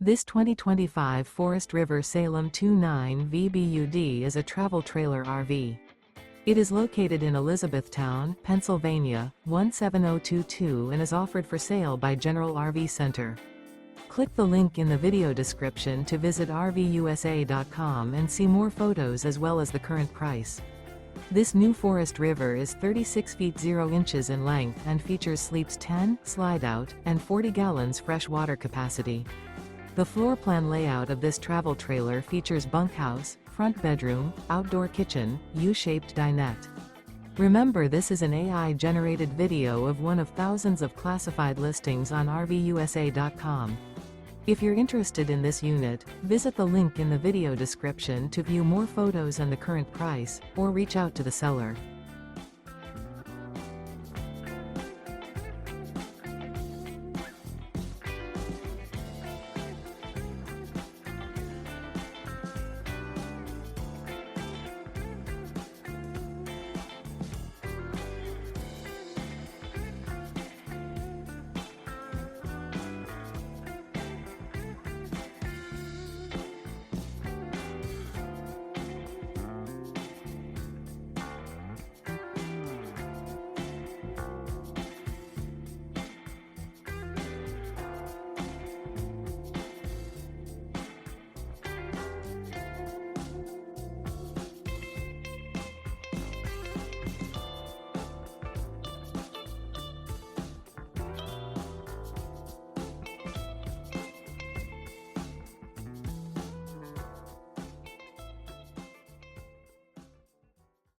This 2025 Forest River Salem 29 VBUD is a travel trailer RV. It is located in Elizabethtown, Pennsylvania, 17022 and is offered for sale by General RV Center. Click the link in the video description to visit RVUSA.com and see more photos as well as the current price. This new Forest River is 36 feet 0 inches in length and features sleeps 10, Slideout, and 40 gallons fresh water capacity. The floor plan layout of this travel trailer features bunkhouse, front bedroom, outdoor kitchen, U-shaped dinette. Remember, this is an AI-generated video of one of thousands of classified listings on RVUSA.com. If you're interested in this unit, visit the link in the video description to view more photos and the current price, or reach out to the seller.